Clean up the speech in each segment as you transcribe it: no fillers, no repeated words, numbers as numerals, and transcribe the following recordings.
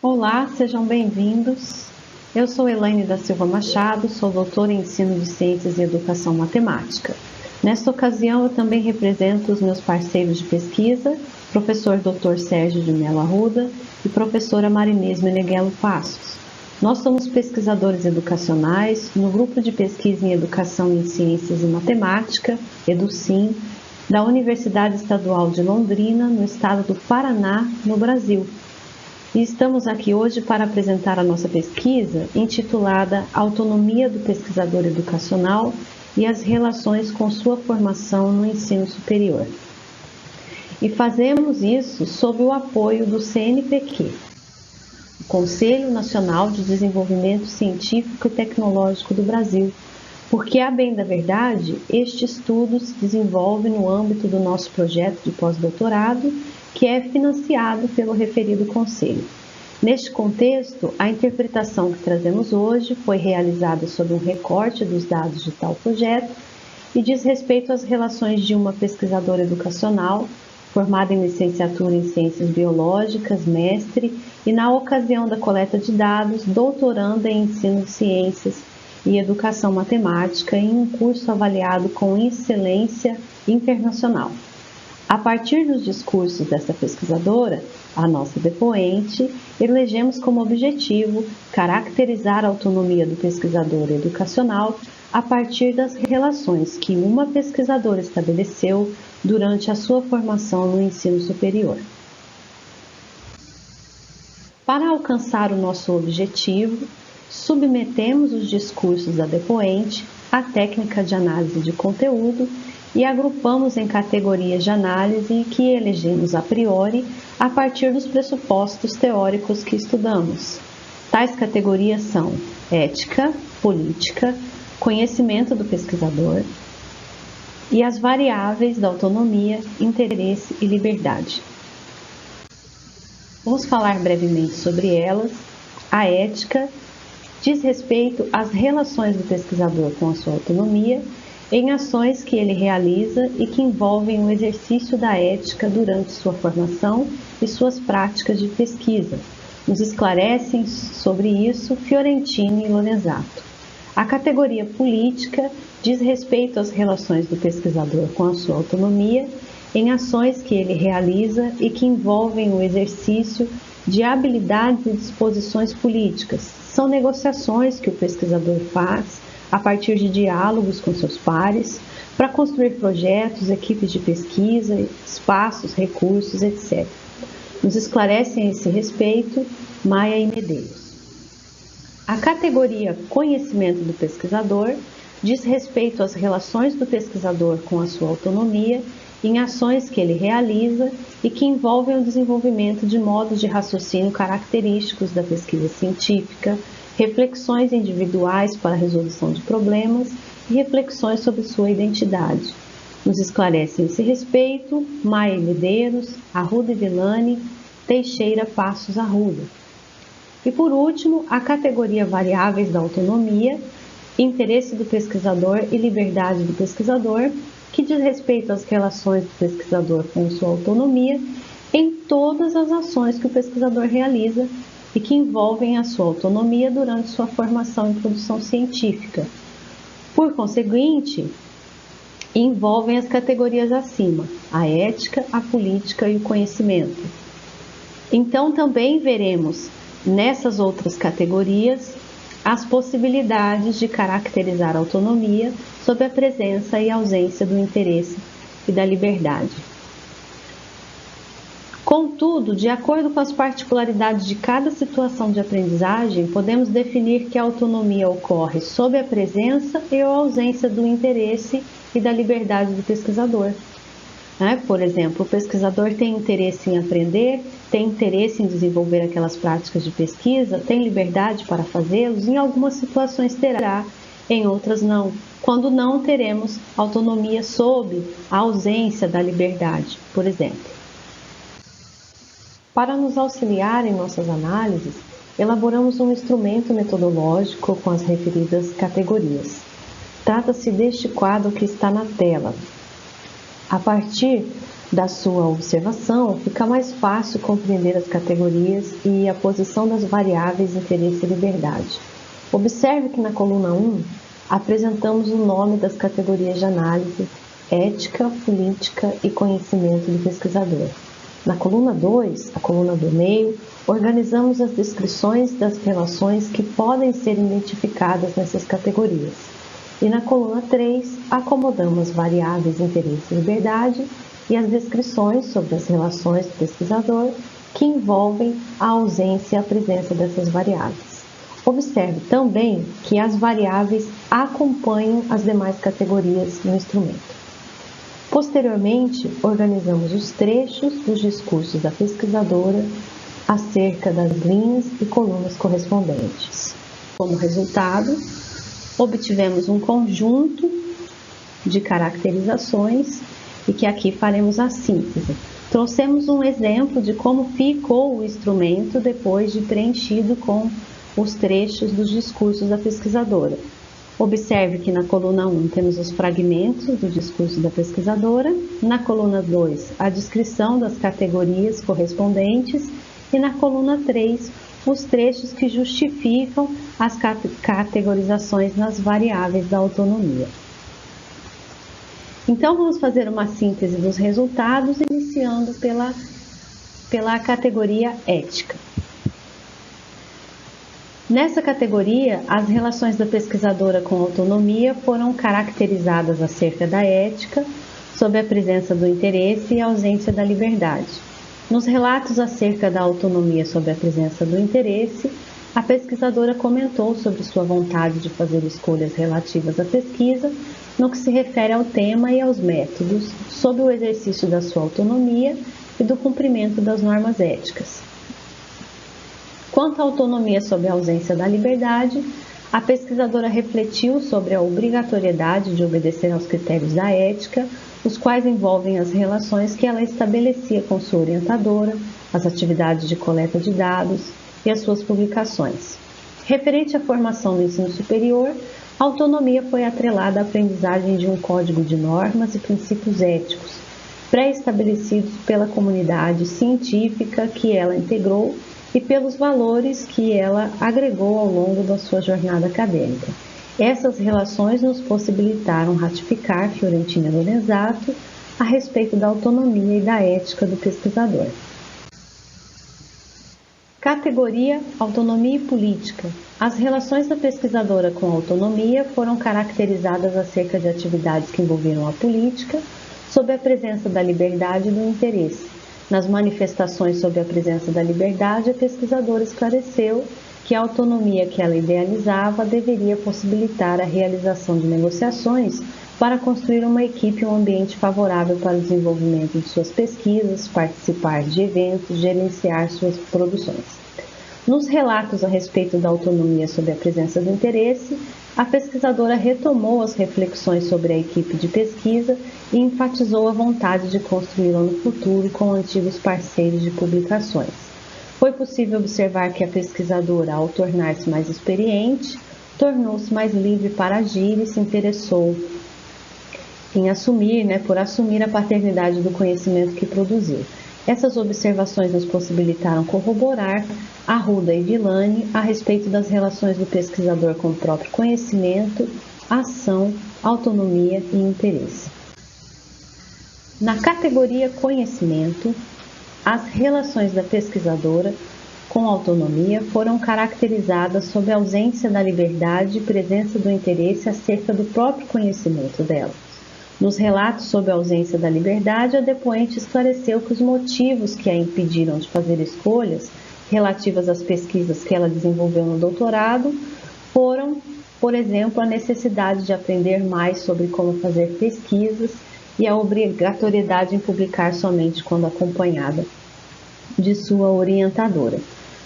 Olá, sejam bem-vindos. Eu sou Elaine da Silva Machado, sou doutora em Ensino de Ciências e Educação Matemática. Nesta ocasião, eu também represento os meus parceiros de pesquisa, professor Dr. Sérgio de Mello Arruda e professora Marinês Meneghello Passos. Nós somos pesquisadores educacionais no Grupo de Pesquisa em Educação em Ciências e Matemática, EduCim, da Universidade Estadual de Londrina, no estado do Paraná, no Brasil. E estamos aqui hoje para apresentar a nossa pesquisa intitulada Autonomia do Pesquisador Educacional e as relações com sua formação no ensino superior. E fazemos isso sob o apoio do CNPq, o Conselho Nacional de Desenvolvimento Científico e Tecnológico do Brasil, porque, a bem da verdade, este estudo se desenvolve no âmbito do nosso projeto de pós-doutorado, que é financiado pelo referido conselho. Neste contexto, a interpretação que trazemos hoje foi realizada sob um recorte dos dados de tal projeto e diz respeito às relações de uma pesquisadora educacional, formada em licenciatura em Ciências Biológicas, mestre, e na ocasião da coleta de dados, doutoranda em Ensino de Ciências e Educação Matemática em um curso avaliado com excelência internacional. A partir dos discursos dessa pesquisadora, a nossa depoente, elegemos como objetivo caracterizar a autonomia do pesquisador educacional a partir das relações que uma pesquisadora estabeleceu durante a sua formação no ensino superior. Para alcançar o nosso objetivo, submetemos os discursos da depoente à técnica de análise de conteúdo e agrupamos em categorias de análise que elegemos a priori a partir dos pressupostos teóricos que estudamos. Tais categorias são ética, política, conhecimento do pesquisador e as variáveis da autonomia, interesse e liberdade. Vamos falar brevemente sobre elas. A ética diz respeito às relações do pesquisador com a sua autonomia em ações que ele realiza e que envolvem o exercício da ética durante sua formação e suas práticas de pesquisa. Nos esclarecem sobre isso Fiorentini e Lorenzato. A categoria política diz respeito às relações do pesquisador com a sua autonomia em ações que ele realiza e que envolvem o exercício de habilidades e disposições políticas. São negociações que o pesquisador faz a partir de diálogos com seus pares, para construir projetos, equipes de pesquisa, espaços, recursos, etc. Nos esclarecem a esse respeito Maia e Medeiros. A categoria conhecimento do pesquisador diz respeito às relações do pesquisador com a sua autonomia em ações que ele realiza e que envolvem o desenvolvimento de modos de raciocínio característicos da pesquisa científica, reflexões individuais para a resolução de problemas e reflexões sobre sua identidade. Nos esclarecem esse respeito Maia e Medeiros, Arruda e Villani, Teixeira Passos Arruda. E por último, a categoria variáveis da autonomia, interesse do pesquisador e liberdade do pesquisador, que diz respeito às relações do pesquisador com sua autonomia em todas as ações que o pesquisador realiza e que envolvem a sua autonomia durante sua formação e produção científica. Por conseguinte, envolvem as categorias acima, a ética, a política e o conhecimento. Então, também veremos nessas outras categorias as possibilidades de caracterizar a autonomia sob a presença e ausência do interesse e da liberdade. Contudo, de acordo com as particularidades de cada situação de aprendizagem, podemos definir que a autonomia ocorre sob a presença e a ausência do interesse e da liberdade do pesquisador. Por exemplo, o pesquisador tem interesse em aprender, tem interesse em desenvolver aquelas práticas de pesquisa, tem liberdade para fazê-los, em algumas situações terá, em outras não. Quando não, teremos autonomia sob a ausência da liberdade, por exemplo. Para nos auxiliar em nossas análises, elaboramos um instrumento metodológico com as referidas categorias. Trata-se deste quadro que está na tela. A partir da sua observação, fica mais fácil compreender as categorias e a posição das variáveis interesse e liberdade. Observe que na coluna 1 apresentamos o nome das categorias de análise: ética, política e conhecimento do pesquisador. Na coluna 2, a coluna do meio, organizamos as descrições das relações que podem ser identificadas nessas categorias. E na coluna 3, acomodamos variáveis interesse e liberdade e as descrições sobre as relações do pesquisador que envolvem a ausência e a presença dessas variáveis. Observe também que as variáveis acompanham as demais categorias no instrumento. Posteriormente, organizamos os trechos dos discursos da pesquisadora acerca das linhas e colunas correspondentes. Como resultado, obtivemos um conjunto de caracterizações e que aqui faremos a síntese. Trouxemos um exemplo de como ficou o instrumento depois de preenchido com os trechos dos discursos da pesquisadora. Observe que na coluna 1 temos os fragmentos do discurso da pesquisadora, na coluna 2 a descrição das categorias correspondentes e na coluna 3 os trechos que justificam as categorizações nas variáveis da autonomia. Então vamos fazer uma síntese dos resultados, iniciando pela categoria ética. Nessa categoria, as relações da pesquisadora com a autonomia foram caracterizadas acerca da ética, sob a presença do interesse e a ausência da liberdade. Nos relatos acerca da autonomia sob a presença do interesse, a pesquisadora comentou sobre sua vontade de fazer escolhas relativas à pesquisa, no que se refere ao tema e aos métodos, sob o exercício da sua autonomia e do cumprimento das normas éticas. Quanto à autonomia sob a ausência da liberdade, a pesquisadora refletiu sobre a obrigatoriedade de obedecer aos critérios da ética, os quais envolvem as relações que ela estabelecia com sua orientadora, as atividades de coleta de dados e as suas publicações. Referente à formação do ensino superior, a autonomia foi atrelada à aprendizagem de um código de normas e princípios éticos, pré-estabelecidos pela comunidade científica que ela integrou e pelos valores que ela agregou ao longo da sua jornada acadêmica. Essas relações nos possibilitaram ratificar Fiorentina Lorenzato a respeito da autonomia e da ética do pesquisador. Categoria Autonomia e Política. As relações da pesquisadora com a autonomia foram caracterizadas acerca de atividades que envolveram a política, sob a presença da liberdade e do interesse. Nas manifestações sob a presença da liberdade, a pesquisadora esclareceu que a autonomia que ela idealizava deveria possibilitar a realização de negociações para construir uma equipe e um ambiente favorável para o desenvolvimento de suas pesquisas, participar de eventos, gerenciar suas produções. Nos relatos a respeito da autonomia sob a presença do interesse, a pesquisadora retomou as reflexões sobre a equipe de pesquisa e enfatizou a vontade de construí-la no futuro com antigos parceiros de publicações. Foi possível observar que a pesquisadora, ao tornar-se mais experiente, tornou-se mais livre para agir e se interessou por assumir a paternidade do conhecimento que produziu. Essas observações nos possibilitaram corroborar Arruda e Villani a respeito das relações do pesquisador com o próprio conhecimento, ação, autonomia e interesse. Na categoria conhecimento, as relações da pesquisadora com a autonomia foram caracterizadas sob a ausência da liberdade e presença do interesse acerca do próprio conhecimento dela. Nos relatos sobre a ausência da liberdade, a depoente esclareceu que os motivos que a impediram de fazer escolhas relativas às pesquisas que ela desenvolveu no doutorado foram, por exemplo, a necessidade de aprender mais sobre como fazer pesquisas e a obrigatoriedade em publicar somente quando acompanhada de sua orientadora.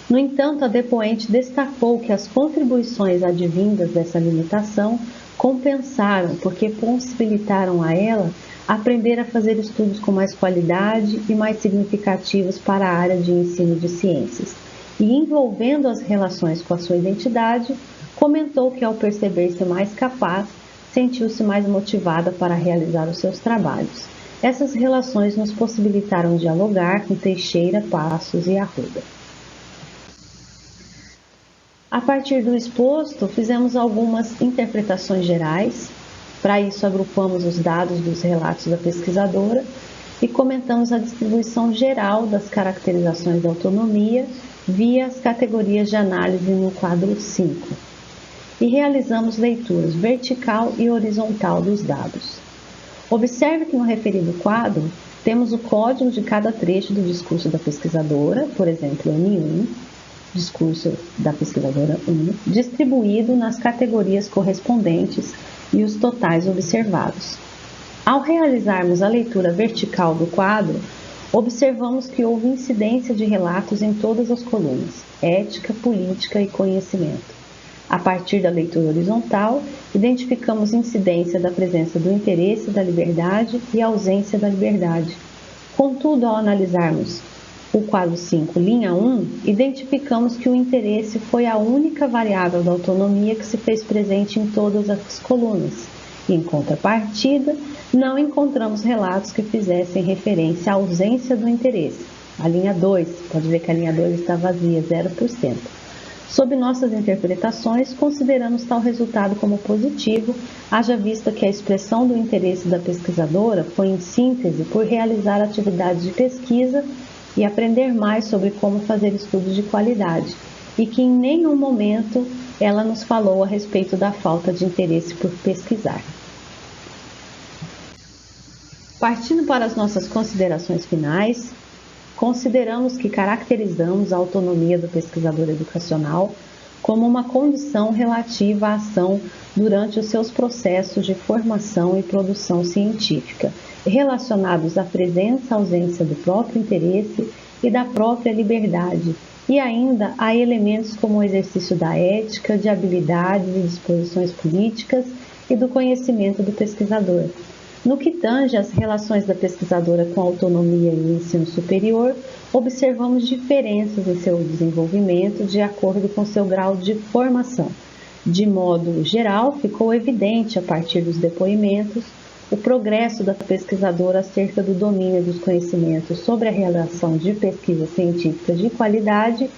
No entanto, a depoente destacou que as contribuições advindas dessa limitação compensaram, porque possibilitaram a ela aprender a fazer estudos com mais qualidade e mais significativos para a área de ensino de ciências. E envolvendo as relações com a sua identidade, comentou que ao perceber-se mais capaz, sentiu-se mais motivada para realizar os seus trabalhos. Essas relações nos possibilitaram dialogar com Teixeira, Passos e Arruda. A partir do exposto, fizemos algumas interpretações gerais. Para isso, agrupamos os dados dos relatos da pesquisadora e comentamos a distribuição geral das caracterizações da autonomia via as categorias de análise no quadro 5. E realizamos leituras vertical e horizontal dos dados. Observe que no referido quadro, temos o código de cada trecho do discurso da pesquisadora, por exemplo, N1, discurso da pesquisadora 1, distribuído nas categorias correspondentes e os totais observados. Ao realizarmos a leitura vertical do quadro, observamos que houve incidência de relatos em todas as colunas, ética, política e conhecimento. A partir da leitura horizontal, identificamos incidência da presença do interesse da liberdade e ausência da liberdade. Contudo, ao analisarmos o quadro 5, linha 1, identificamos que o interesse foi a única variável da autonomia que se fez presente em todas as colunas. E, em contrapartida, não encontramos relatos que fizessem referência à ausência do interesse. A linha 2, pode ver que a linha 2 está vazia, 0%. Sob nossas interpretações, consideramos tal resultado como positivo, haja vista que a expressão do interesse da pesquisadora foi, em síntese, por realizar atividades de pesquisa e aprender mais sobre como fazer estudos de qualidade, e que em nenhum momento ela nos falou a respeito da falta de interesse por pesquisar. Partindo para as nossas considerações finais, consideramos que caracterizamos a autonomia do pesquisador educacional como uma condição relativa à ação durante os seus processos de formação e produção científica, relacionados à presença, ausência do próprio interesse e da própria liberdade, e ainda a elementos como o exercício da ética, de habilidades e disposições políticas e do conhecimento do pesquisador. No que tange às relações da pesquisadora com a autonomia e o ensino superior, observamos diferenças em seu desenvolvimento de acordo com seu grau de formação. De modo geral, ficou evidente, a partir dos depoimentos, o progresso da pesquisadora acerca do domínio dos conhecimentos sobre a realização de pesquisas científicas de qualidade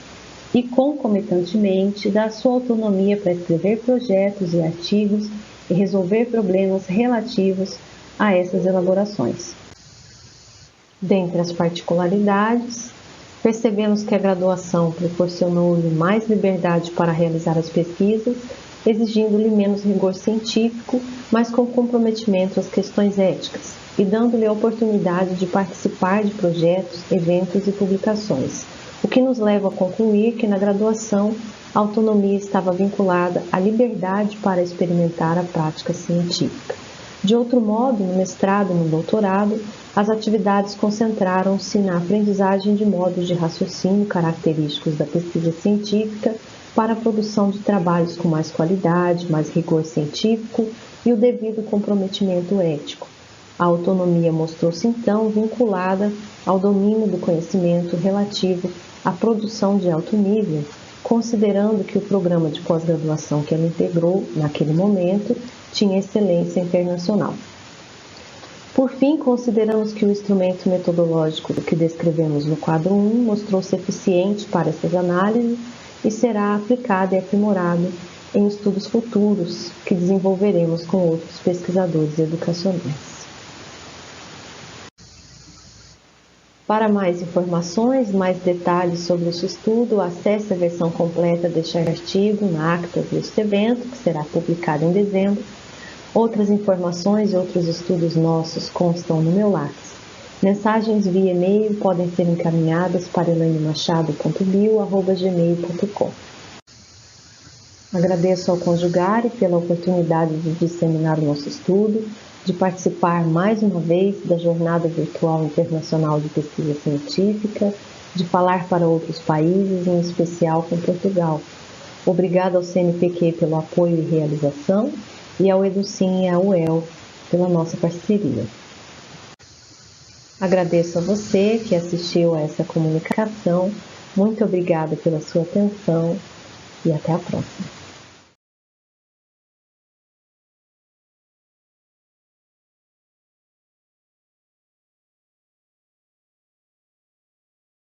e, concomitantemente, da sua autonomia para escrever projetos e artigos e resolver problemas relativos a essas elaborações. Dentre as particularidades, percebemos que a graduação proporcionou-lhe mais liberdade para realizar as pesquisas, exigindo-lhe menos rigor científico, mas com comprometimento às questões éticas, e dando-lhe a oportunidade de participar de projetos, eventos e publicações, o que nos leva a concluir que na graduação a autonomia estava vinculada à liberdade para experimentar a prática científica. De outro modo, no mestrado e no doutorado, as atividades concentraram-se na aprendizagem de modos de raciocínio característicos da pesquisa científica para a produção de trabalhos com mais qualidade, mais rigor científico e o devido comprometimento ético. A autonomia mostrou-se, então, vinculada ao domínio do conhecimento relativo à produção de alto nível, considerando que o programa de pós-graduação que ela integrou, naquele momento, tinha excelência internacional. Por fim, consideramos que o instrumento metodológico que descrevemos no quadro 1 mostrou-se eficiente para essas análises e será aplicado e aprimorado em estudos futuros que desenvolveremos com outros pesquisadores educacionais. Para mais informações, mais detalhes sobre este estudo, acesse a versão completa deste artigo na acta deste evento, que será publicado em dezembro. Outras informações e outros estudos nossos constam no meu Lattes. Mensagens via e-mail podem ser encaminhadas para elaine.machado.bio@gmail.com. Agradeço ao Conjugare pela oportunidade de disseminar o nosso estudo, de participar mais uma vez da Jornada Virtual Internacional de Pesquisa Científica, de falar para outros países, em especial com Portugal. Obrigado ao CNPq pelo apoio e realização e ao Educim e à UEL pela nossa parceria. Agradeço a você que assistiu a essa comunicação. Muito obrigada pela sua atenção e até a próxima.